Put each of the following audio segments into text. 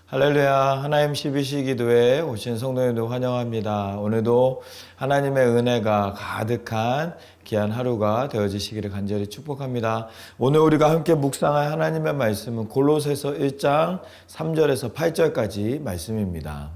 할렐루야. 하나님 12시 기도에 오신 성도님들 환영합니다. 오늘도 하나님의 은혜가 가득한 귀한 하루가 되어지시기를 간절히 축복합니다. 오늘 우리가 함께 묵상할 하나님의 말씀은 골로새서 1장 3절에서 8절까지 말씀입니다.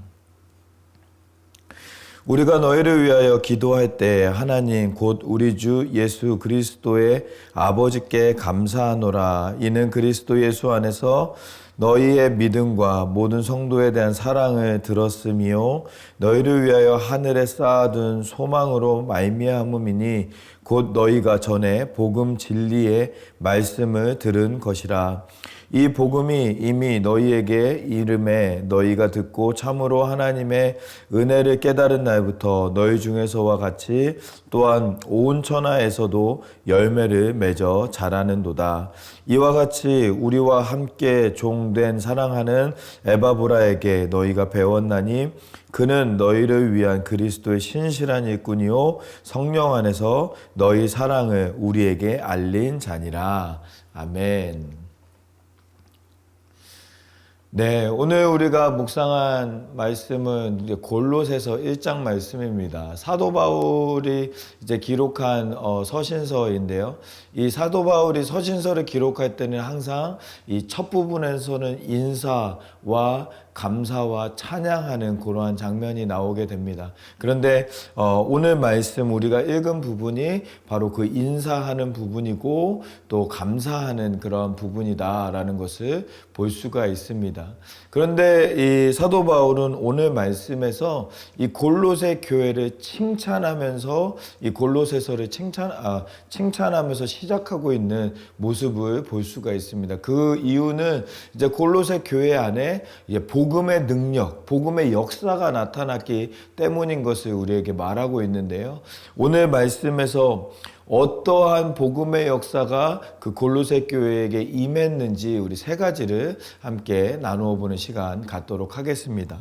우리가 너희를 위하여 기도할 때 하나님 곧 우리 주 예수 그리스도의 아버지께 감사하노라. 이는 그리스도 예수 안에서 너희의 믿음과 모든 성도에 대한 사랑을 들었으며 너희를 위하여 하늘에 쌓아둔 소망으로 말미암음이니 곧 너희가 전에 복음 진리의 말씀을 들은 것이라. 이 복음이 이미 너희에게 이름에 너희가 듣고 참으로 하나님의 은혜를 깨달은 날부터 너희 중에서와 같이 또한 온 천하에서도 열매를 맺어 자라는도다. 이와 같이 우리와 함께 종된 사랑하는 에바브라에게 너희가 배웠나니 그는 너희를 위한 그리스도의 신실한 일꾼이요 성령 안에서 너희 사랑을 우리에게 알린 자니라. 아멘. 네, 오늘 우리가 묵상한 말씀은 이제 골로새서 1장 말씀입니다. 사도 바울이 이제 기록한 서신서인데요. 이 사도 바울이 서신서를 기록할 때는 항상 이 첫 부분에서는 인사와 감사와 찬양하는 그러한 장면이 나오게 됩니다. 그런데 오늘 말씀 우리가 읽은 부분이 바로 그 인사하는 부분이고 또 감사하는 그런 부분이다라는 것을 볼 수가 있습니다. 그런데 이 사도 바울은 오늘 말씀에서 이 골로새 교회를 칭찬하면서 이 골로새서를 칭찬하면서 시작하고 있는 모습을 볼 수가 있습니다. 그 이유는 이제 골로새 교회 안에 이제 복음의 능력, 복음의 역사가 나타났기 때문인 것을 우리에게 말하고 있는데요. 오늘 말씀에서 어떠한 복음의 역사가 그 골로새 교회에게 임했는지 우리 세 가지를 함께 나누어 보는 시간 갖도록 하겠습니다.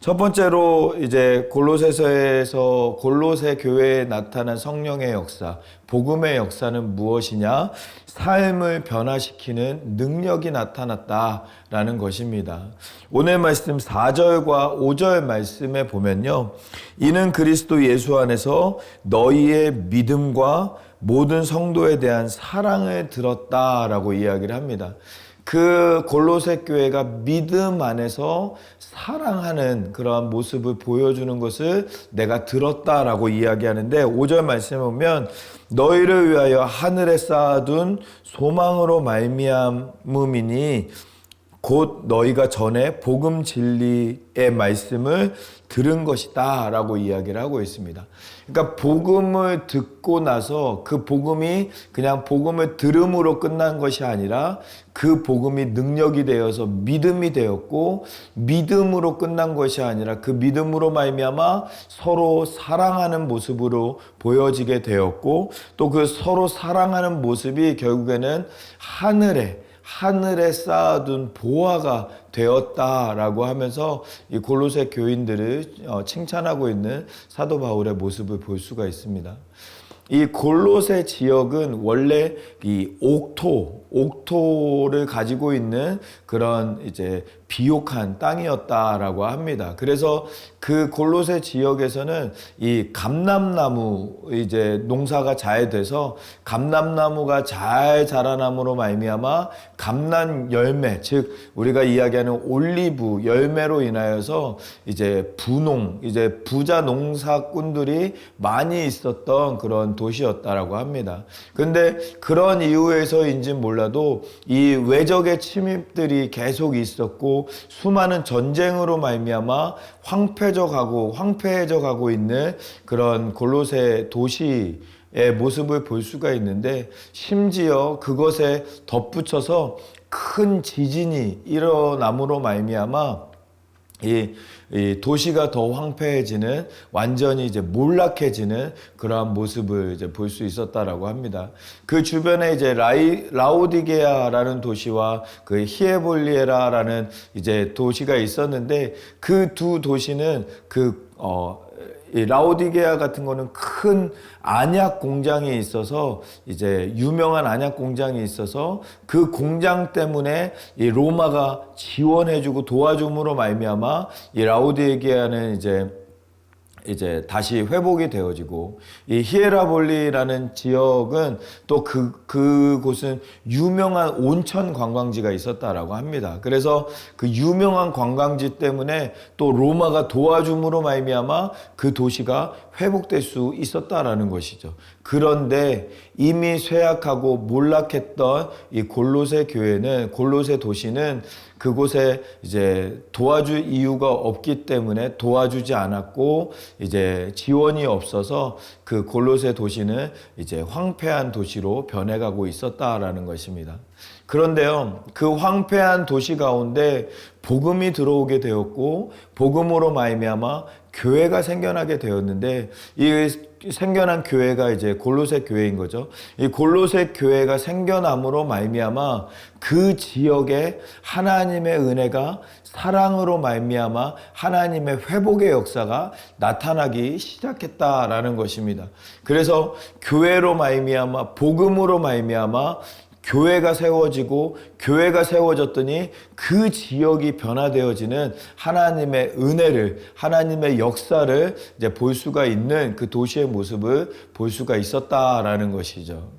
첫 번째로 이제 골로새서에서 골로새 교회에 나타난 성령의 역사, 복음의 역사는 무엇이냐? 삶을 변화시키는 능력이 나타났다라는 것입니다. 오늘 말씀 4절과 5절 말씀에 보면요. 이는 그리스도 예수 안에서 너희의 믿음과 모든 성도에 대한 사랑을 들었다라고 이야기를 합니다. 그 골로새 교회가 믿음 안에서 사랑하는 그러한 모습을 보여주는 것을 내가 들었다라고 이야기하는데 5절 말씀에 보면 너희를 위하여 하늘에 쌓아둔 소망으로 말미암음이니 곧 너희가 전에 복음 진리의 말씀을 들은 것이다 라고 이야기를 하고 있습니다. 그러니까 복음을 듣고 나서 그 복음이 그냥 복음을 들음으로 끝난 것이 아니라 그 복음이 능력이 되어서 믿음이 되었고 믿음으로 끝난 것이 아니라 그 믿음으로 말미암아 서로 사랑하는 모습으로 보여지게 되었고 또 그 서로 사랑하는 모습이 결국에는 하늘에 쌓아둔 보화가 되었다라고 하면서 이 골로새 교인들을 칭찬하고 있는 사도 바울의 모습을 볼 수가 있습니다. 이 골로새 지역은 원래 이 옥토를 가지고 있는 그런 이제 비옥한 땅이었다라고 합니다. 그래서 그 골로새 지역에서는 이 감람나무 이제 농사가 잘 돼서 감람나무가 잘 자라남으로 말미암아 감람 열매, 즉 우리가 이야기하는 올리브 열매로 인하여서 이제 이제 부자 농사꾼들이 많이 있었던 그런 도시였다라고 합니다. 근데 그런 이유에서인지 몰라도 이 외적의 침입들이 계속 있었고 수많은 전쟁으로 말미암아 황폐해져 가고 있는 그런 골로새 도시의 모습을 볼 수가 있는데 심지어 그것에 덧붙여서 큰 지진이 일어남으로 말미암아 이 도시가 더 황폐해지는 완전히 이제 몰락해지는 그러한 모습을 이제 볼 수 있었다라고 합니다. 그 주변에 이제 라오디게아라는 도시와 그 히에볼리에라라는 이제 도시가 있었는데 그 두 도시는 이 라오디게아 같은 거는 큰 안약 공장이 있어서 이제 유명한 안약 공장이 있어서 그 공장 때문에 이 로마가 지원해주고 도와줌으로 말미암아 이 라오디게아는 이제 다시 회복이 되어지고, 이 히에라볼리라는 지역은 또 그곳은 유명한 온천 관광지가 있었다라고 합니다. 그래서 그 유명한 관광지 때문에 또 로마가 도와줌으로 말미암아 그 도시가 회복될 수 있었다라는 것이죠. 그런데 이미 쇠약하고 몰락했던 이 골로새 교회는, 골로새 도시는 그곳에 이제 도와줄 이유가 없기 때문에 도와주지 않았고, 이제 지원이 없어서 그 골로새 도시는 이제 황폐한 도시로 변해가고 있었다라는 것입니다. 그런데요, 그 황폐한 도시 가운데 복음이 들어오게 되었고, 복음으로 말미암아 교회가 생겨나게 되었는데, 이 생겨난 교회가 이제 골로새 교회인 거죠. 이 골로새 교회가 생겨남으로 말미암아 그 지역에 하나님의 은혜가 사랑으로 말미암아 하나님의 회복의 역사가 나타나기 시작했다라는 것입니다. 그래서 교회로 말미암아, 복음으로 말미암아 교회가 세워지고, 교회가 세워졌더니 그 지역이 변화되어지는 하나님의 은혜를, 하나님의 역사를 이제 볼 수가 있는 그 도시의 모습을 볼 수가 있었다라는 것이죠.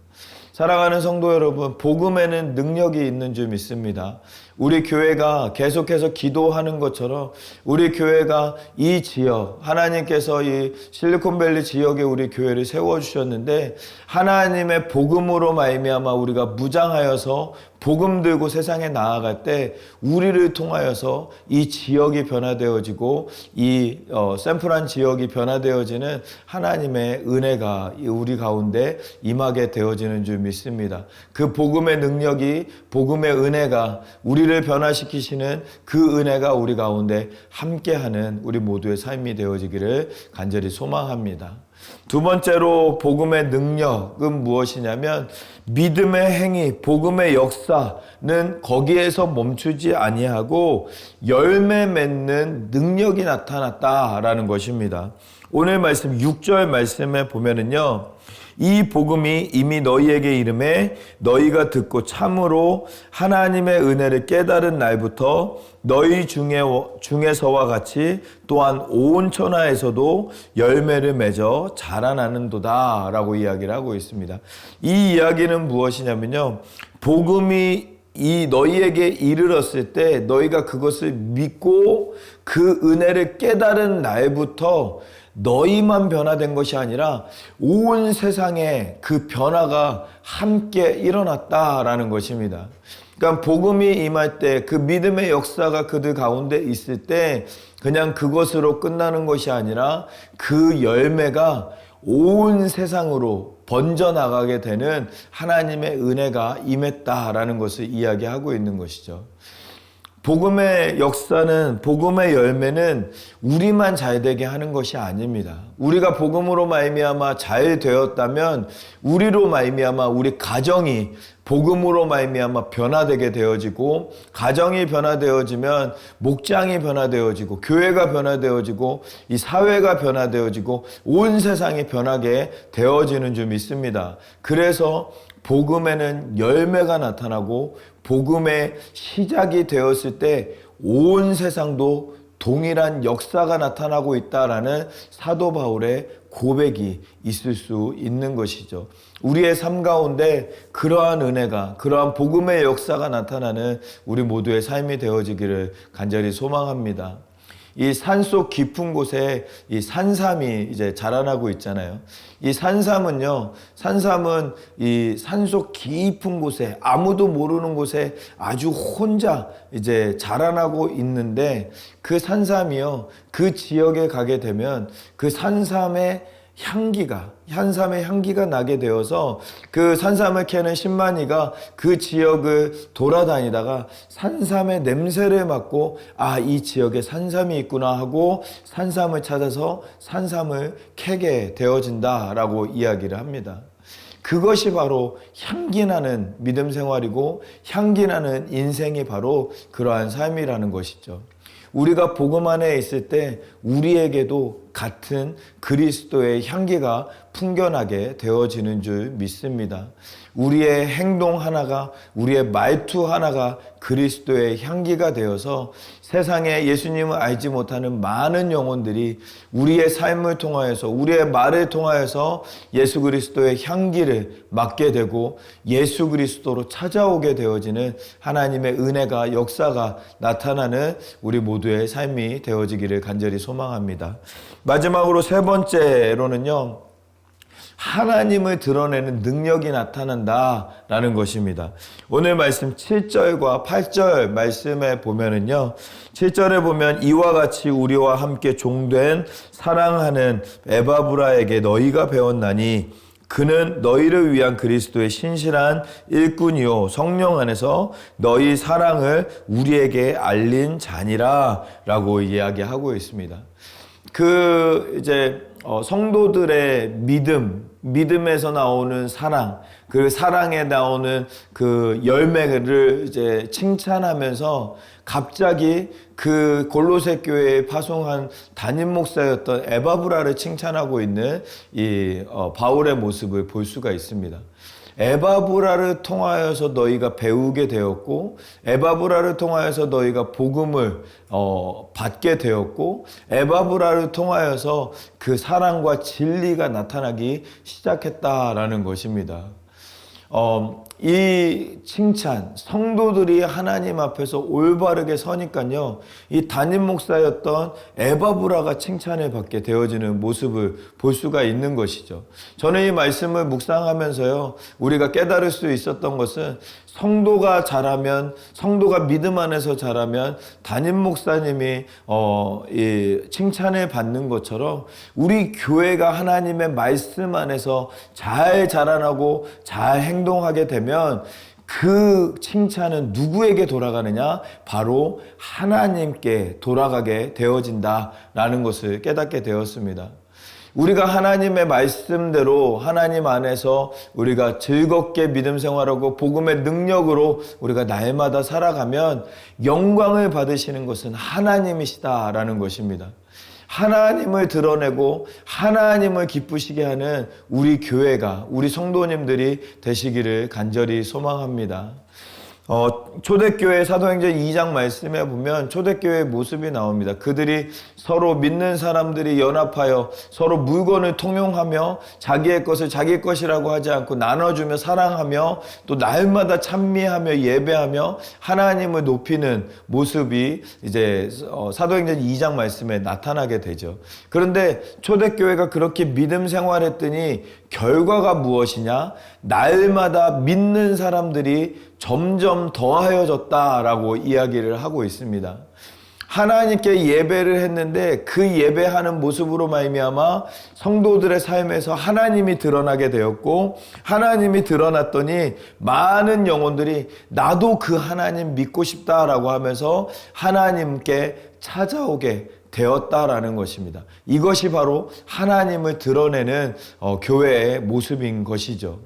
사랑하는 성도 여러분, 복음에는 능력이 있는 줄 믿습니다. 우리 교회가 계속해서 기도하는 것처럼 우리 교회가 이 지역, 하나님께서 이 실리콘밸리 지역에 우리 교회를 세워주셨는데, 하나님의 복음으로 말미암아 우리가 무장하여서 복음 들고 세상에 나아갈 때 우리를 통하여서 이 지역이 변화되어지고, 이 샌프란 지역이 변화되어지는 하나님의 은혜가 우리 가운데 임하게 되어지는 줄 믿습니다. 그 복음의 능력이, 복음의 은혜가, 우리를 변화시키시는 그 은혜가 우리 가운데 함께하는 우리 모두의 삶이 되어지기를 간절히 소망합니다. 두 번째로 복음의 능력은 무엇이냐면, 믿음의 행위, 복음의 역사는 거기에서 멈추지 아니하고 열매 맺는 능력이 나타났다라는 것입니다. 오늘 말씀 6절 말씀에 보면은요, 이 복음이 이미 너희에게 이름에 너희가 듣고 참으로 하나님의 은혜를 깨달은 날부터 너희 중에서와 같이 또한 온 천하에서도 열매를 맺어 자라나는도다 라고 이야기를 하고 있습니다. 이 이야기는 무엇이냐면요, 복음이 이 너희에게 이르렀을 때 너희가 그것을 믿고 그 은혜를 깨달은 날부터 너희만 변화된 것이 아니라 온 세상에 그 변화가 함께 일어났다라는 것입니다. 그러니까 복음이 임할 때, 그 믿음의 역사가 그들 가운데 있을 때 그냥 그것으로 끝나는 것이 아니라 그 열매가 온 세상으로 번져나가게 되는 하나님의 은혜가 임했다라는 것을 이야기하고 있는 것이죠. 복음의 역사는, 복음의 열매는 우리만 잘 되게 하는 것이 아닙니다. 우리가 복음으로 말미암아 잘 되었다면 우리로 말미암아 우리 가정이 복음으로 말미암아 변화되게 되어지고, 가정이 변화되어지면 목장이 변화되어지고, 교회가 변화되어지고, 이 사회가 변화되어지고, 온 세상이 변하게 되어지는 줄 믿습니다. 그래서 복음에는 열매가 나타나고, 복음의 시작이 되었을 때 온 세상도 동일한 역사가 나타나고 있다라는 사도 바울의 고백이 있을 수 있는 것이죠. 우리의 삶 가운데 그러한 은혜가, 그러한 복음의 역사가 나타나는 우리 모두의 삶이 되어지기를 간절히 소망합니다. 이 산속 깊은 곳에 이 산삼이 이제 자라나고 있잖아요. 이 산삼은요, 산삼은 이 산속 깊은 곳에, 아무도 모르는 곳에 아주 혼자 이제 자라나고 있는데, 그 산삼이요, 그 지역에 가게 되면 그 산삼의 향기가 나게 되어서 그 산삼을 캐는 신만이가 그 지역을 돌아다니다가 산삼의 냄새를 맡고, 아, 이 지역에 산삼이 있구나 하고 산삼을 찾아서 산삼을 캐게 되어진다라고 이야기를 합니다. 그것이 바로 향기나는 믿음 생활이고 향기나는 인생이 바로 그러한 삶이라는 것이죠. 우리가 복음 안에 있을 때 우리에게도 같은 그리스도의 향기가 풍겨나게 되어지는 줄 믿습니다. 우리의 행동 하나가, 우리의 말투 하나가 그리스도의 향기가 되어서 세상에 예수님을 알지 못하는 많은 영혼들이 우리의 삶을 통하여서, 우리의 말을 통하여서 예수 그리스도의 향기를 맡게 되고 예수 그리스도로 찾아오게 되어지는 하나님의 은혜가, 역사가 나타나는 우리 모두의 삶이 되어지기를 간절히 소망합니다. 마지막으로 세 번째로는요, 하나님을 드러내는 능력이 나타난다라는 것입니다. 오늘 말씀 7절과 8절 말씀에 보면은요, 7절에 보면 이와 같이 우리와 함께 종된 사랑하는 에바브라에게 너희가 배웠나니 그는 너희를 위한 그리스도의 신실한 일꾼이요 성령 안에서 너희 사랑을 우리에게 알린 자니라 라고 이야기하고 있습니다. 성도들의 믿음에서 나오는 사랑, 그 사랑에 나오는 그 열매를 이제 칭찬하면서 갑자기 그 골로새 교회에 파송한 담임 목사였던 에바브라를 칭찬하고 있는 이 바울의 모습을 볼 수가 있습니다. 에바브라를 통하여서 너희가 배우게 되었고, 에바브라를 통하여서 너희가 복음을 받게 되었고, 에바브라를 통하여서 그 사랑과 진리가 나타나기 시작했다라는 것입니다. 이 칭찬, 성도들이 하나님 앞에서 올바르게 서니까요, 이 담임 목사였던 에바브라가 칭찬을 받게 되어지는 모습을 볼 수가 있는 것이죠. 저는 이 말씀을 묵상하면서요, 우리가 깨달을 수 있었던 것은 성도가 자라면, 성도가 믿음 안에서 자라면 담임 목사님이 이 칭찬을 받는 것처럼 우리 교회가 하나님의 말씀 안에서 잘 자라나고 잘 행동하게 되면 그 칭찬은 누구에게 돌아가느냐? 바로 하나님께 돌아가게 되어진다라는 것을 깨닫게 되었습니다. 우리가 하나님의 말씀대로 하나님 안에서 우리가 즐겁게 믿음 생활하고 복음의 능력으로 우리가 날마다 살아가면 영광을 받으시는 것은 하나님이시다라는 것입니다. 하나님을 드러내고 하나님을 기쁘시게 하는 우리 교회가, 우리 성도님들이 되시기를 간절히 소망합니다. 초대교회 사도행전 2장 말씀에 보면 초대교회의 모습이 나옵니다. 그들이 서로 믿는 사람들이 연합하여 서로 물건을 통용하며 자기의 것을 자기 것이라고 하지 않고 나눠주며 사랑하며 또 날마다 찬미하며 예배하며 하나님을 높이는 모습이 이제 사도행전 2장 말씀에 나타나게 되죠. 그런데 초대교회가 그렇게 믿음 생활했더니 결과가 무엇이냐? 날마다 믿는 사람들이 점점 더하여졌다라고 이야기를 하고 있습니다. 하나님께 예배를 했는데 그 예배하는 모습으로 말미암아 성도들의 삶에서 하나님이 드러나게 되었고, 하나님이 드러났더니 많은 영혼들이 나도 그 하나님 믿고 싶다라고 하면서 하나님께 찾아오게 되었다라는 것입니다. 이것이 바로 하나님을 드러내는 교회의 모습인 것이죠.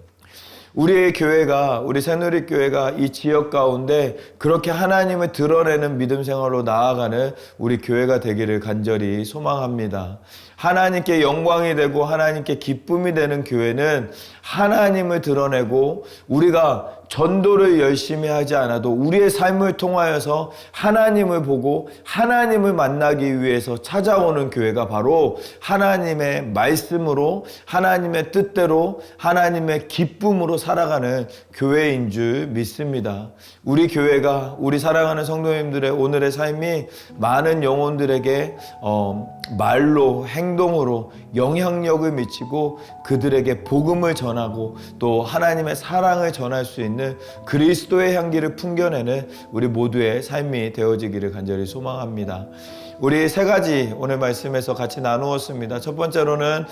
우리의 교회가, 우리 새누리교회가 이 지역 가운데 그렇게 하나님을 드러내는 믿음 생활로 나아가는 우리 교회가 되기를 간절히 소망합니다. 하나님께 영광이 되고 하나님께 기쁨이 되는 교회는 하나님을 드러내고 우리가 전도를 열심히 하지 않아도 우리의 삶을 통하여서 하나님을 보고 하나님을 만나기 위해서 찾아오는 교회가 바로 하나님의 말씀으로, 하나님의 뜻대로, 하나님의 기쁨으로 살아가는 교회인 줄 믿습니다. 우리 교회가, 우리 사랑하는 성도님들의 오늘의 삶이 많은 영혼들에게 말로, 행동으로 영향력을 미치고 그들에게 복음을 전하고 또 하나님의 사랑을 전할 수 있는 그리스도의 향기를 풍겨내는 우리 모두의 삶이 되어지기를 간절히 소망합니다. 우리 세 가지 오늘 말씀에서 같이 나누었습니다. 첫 번째로는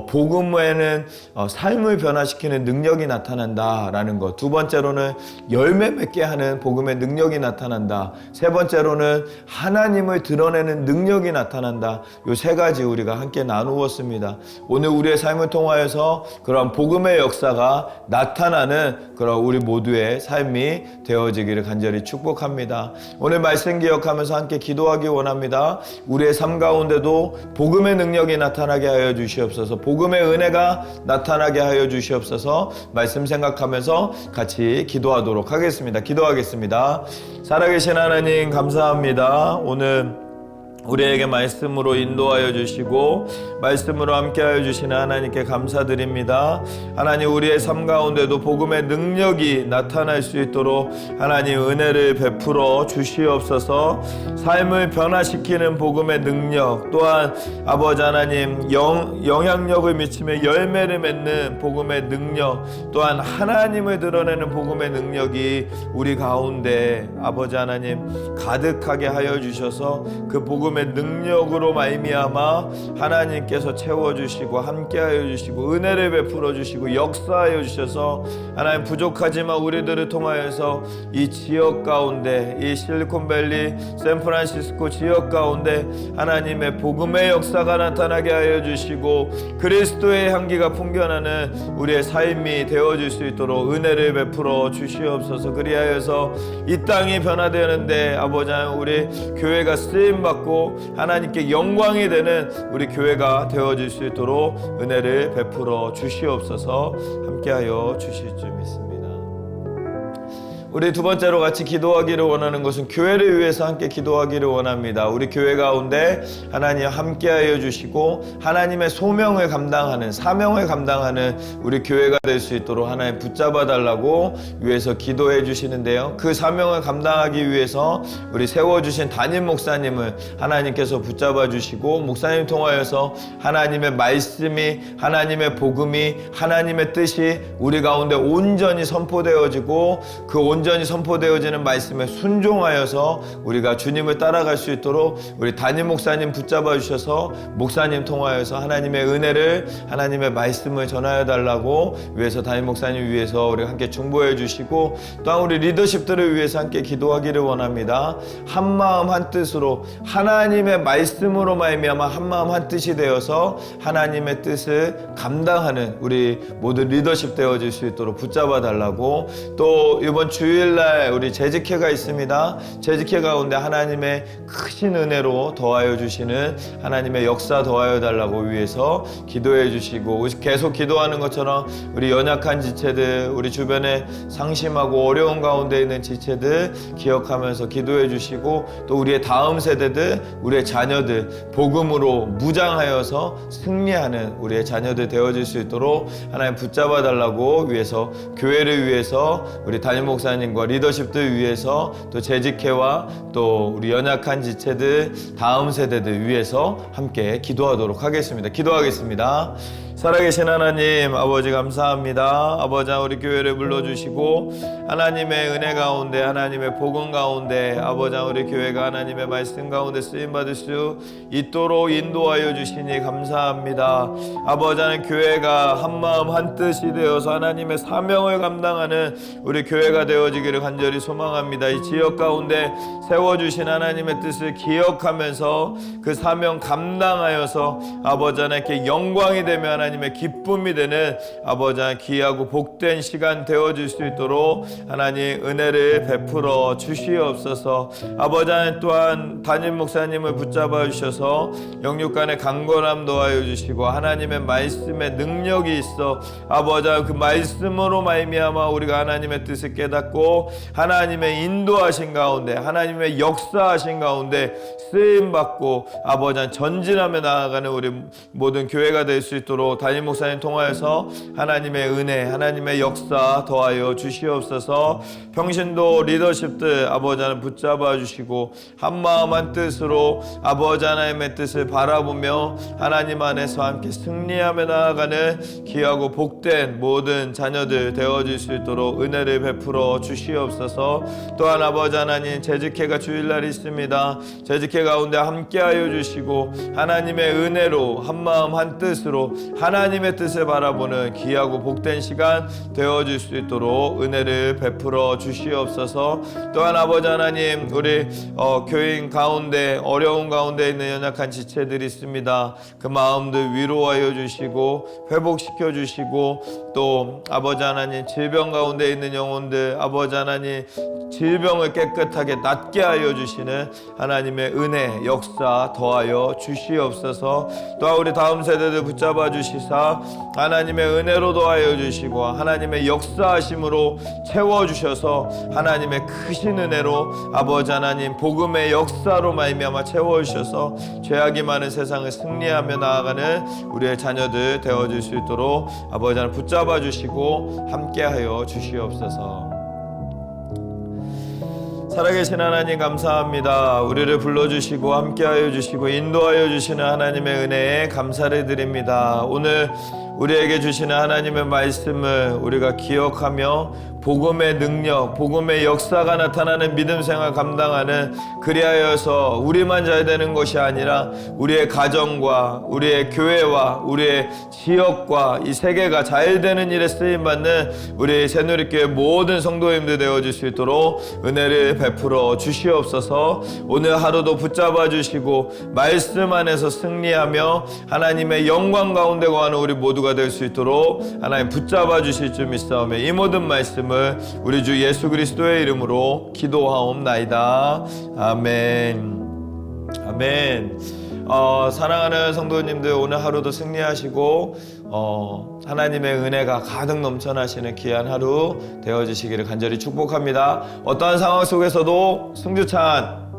복음 외에는 삶을 변화시키는 능력이 나타난다라는 것. 두 번째로는 열매 맺게 하는 복음의 능력이 나타난다. 세 번째로는 하나님을 드러내는 능력이 나타난다. 이 세 가지 우리가 함께 나누었습니다. 오늘 우리의 삶을 통하여서 그런 복음의 역사가 나타나는 그런 우리 모두의 삶이 되어지기를 간절히 축복합니다. 오늘 말씀 기억하면서 함께 기도하기 원합니다. 우리의 삶 가운데도 복음의 능력이 나타나게 하여 주시옵소서. 복음의 은혜가 나타나게 하여 주시옵소서. 말씀 생각하면서 같이 기도하도록 하겠습니다. 기도하겠습니다. 살아계신 하나님 감사합니다. 오늘 우리에게 말씀으로 인도하여 주시고 말씀으로 함께하여 주시는 하나님께 감사드립니다. 하나님, 우리의 삶 가운데도 복음의 능력이 나타날 수 있도록 하나님 은혜를 베풀어 주시옵소서. 삶을 변화시키는 복음의 능력, 또한 아버지 하나님 영향력을 미치며 열매를 맺는 복음의 능력, 또한 하나님을 드러내는 복음의 능력이 우리 가운데 아버지 하나님 가득하게 하여 주셔서 그 복음의 능력으로 말미암아 하나님께서 채워주시고 함께하여 주시고 은혜를 베풀어 주시고 역사하여 주셔서 하나님, 부족하지만 우리들을 통하여서 이 지역 가운데, 이 실리콘밸리 샌프란시스코 지역 가운데 하나님의 복음의 역사가 나타나게 하여 주시고 그리스도의 향기가 풍겨나는 우리의 삶이 되어질 수 있도록 은혜를 베풀어 주시옵소서. 그리하여서 이 땅이 변화되는데 아버지 하나님, 우리 교회가 쓰임받고 하나님께 영광이 되는 우리 교회가 되어질 수 있도록 은혜를 베풀어 주시옵소서. 함께하여 주실 줄 믿습니다. 우리 두 번째로 같이 기도하기를 원하는 것은 교회를 위해서 함께 기도하기를 원합니다. 우리 교회 가운데 하나님 함께하여 주시고 하나님의 소명을 감당하는, 사명을 감당하는 우리 교회가 될 수 있도록 하나님 붙잡아 달라고 위해서 기도해 주시는데요. 그 사명을 감당하기 위해서 우리 세워주신 담임 목사님을 하나님께서 붙잡아 주시고 목사님 통하여서 하나님의 말씀이, 하나님의 복음이, 하나님의 뜻이 우리 가운데 온전히 선포되어지고 그 온전히 선포되어지는 말씀에 순종하여서 우리가 주님을 따라갈 수 있도록 우리 담임 목사님 붙잡아 주셔서 목사님 통하여서 하나님의 은혜를, 하나님의 말씀을 전하여 달라고 위해서 담임 목사님 위해서 우리 함께 중보해 주시고 또한 우리 리더십들을 위해서 함께 기도하기를 원합니다. 한 마음 한 뜻으로 하나님의 말씀으로 말미암아 한 마음 한 뜻이 되어서 하나님의 뜻을 감당하는 우리 모든 리더십 되어질 수 있도록 붙잡아 달라고, 또 이번 주일날 우리 재직회가 있습니다. 재직회 가운데 하나님의 크신 은혜로 더하여 주시는 하나님의 역사 더하여 달라고 위해서 기도해 주시고, 계속 기도하는 것처럼 우리 연약한 지체들, 우리 주변에 상심하고 어려운 가운데 있는 지체들 기억하면서 기도해 주시고, 또 우리의 다음 세대들, 우리의 자녀들 복음으로 무장하여서 승리하는 우리의 자녀들 되어질 수 있도록 하나님 붙잡아 달라고 위해서, 교회를 위해서, 우리 담임 목사님과 리더십들 위해서, 또 재직회와 또 우리 연약한 지체들, 다음 세대들 위해서 함께 기도하도록 하겠습니다. 기도하겠습니다. 살아계신 하나님 아버지 감사합니다. 아버지, 우리 교회를 불러주시고 하나님의 은혜 가운데, 하나님의 복음 가운데 아버지, 우리 교회가 하나님의 말씀 가운데 쓰임받을 수 있도록 인도하여 주시니 감사합니다. 아버지, 교회가 한마음 한뜻이 되어서 하나님의 사명을 감당하는 우리 교회가 되어지기를 간절히 소망합니다. 이 지역 가운데 세워주신 하나님의 뜻을 기억하면서 그 사명 감당하여서 아버지 하나님께 영광이 되며 하나님의 기쁨이 되는 아버지 하나님 귀하고 복된 시간 되어질 수 있도록 하나님 은혜를 베풀어 주시옵소서. 아버지 하나님, 또한 담임 목사님을 붙잡아 주셔서 영육간의 강건함 도와여 주시고 하나님의 말씀에 능력이 있어 아버지 하나님 그 말씀으로 말미암아 우리가 하나님의 뜻을 깨닫고 하나님의 인도하신 가운데, 하나님의 역사하신 가운데 쓰임받고 아버지 하나님 전진하며 나아가는 우리 모든 교회가 될 수 있도록 담임 목사님 통하여서 하나님의 은혜, 하나님의 역사 더하여 주시옵소서. 평신도 리더십들 아버지 하나님 붙잡아 주시고 한마음 한 뜻으로 아버지 하나님의 뜻을 바라보며 하나님 안에서 함께 승리하며 나아가는 귀하고 복된 모든 자녀들 되어질 수 있도록 은혜를 베풀어 주시옵소서. 또한 아버지 하나님, 재직회가 주일날이 있습니다. 재직회 가운데 함께하여 주시고 하나님의 은혜로 한마음 한 뜻으로 하나님의 뜻을 바라보는 귀하고 복된 시간 되어질 수 있도록 은혜를 베풀어 주시옵소서. 또한 아버지 하나님, 우리 교인 가운데 어려운 가운데 있는 연약한 지체들이 있습니다. 그 마음들 위로하여 주시고 회복시켜 주시고, 또 아버지 하나님 질병 가운데 있는 영혼들, 아버지 하나님 질병을 깨끗하게 낫게 하여 주시는 하나님의 은혜 역사 더하여 주시옵소서. 또한 우리 다음 세대들 붙잡아 주시사 하나님의 은혜로 더하여 주시고 하나님의 역사하심으로 채워주셔서 하나님의 크신 은혜로 아버지 하나님 복음의 역사로 말미암아 채워주셔서 죄악이 많은 세상을 승리하며 나아가는 우리의 자녀들 되어줄 수 있도록 아버지 하나님 붙잡아 주시고 함께하여 주시옵소서. 살아계신 하나님 감사합니다. 우리를 불러주시고 함께하여 주시고 인도하여 주시는 하나님의 은혜에 감사를 드립니다. 오늘 우리에게 주시는 하나님의 말씀을 우리가 기억하며 복음의 능력, 복음의 역사가 나타나는 믿음 생활 감당하는, 그리하여서 우리만 잘 되는 것이 아니라 우리의 가정과 우리의 교회와 우리의 지역과 이 세계가 잘 되는 일에 쓰임받는 우리 새누리교회 모든 성도님들 되어줄 수 있도록 은혜를 베풀어 주시옵소서. 오늘 하루도 붙잡아 주시고 말씀 안에서 승리하며 하나님의 영광 가운데 거하는 우리 모두가 될 수 있도록 하나님 붙잡아 주실 줄 믿사오며 이 모든 말씀을 우리 주 예수 그리스도의 이름으로 기도하옵나이다. 아멘. 아멘. 사랑하는 성도님들, 오늘 하루도 승리하시고 하나님의 은혜가 가득 넘쳐나시는 귀한 하루 되어지시기를 간절히 축복합니다. 어떠한 상황 속에서도 승주찬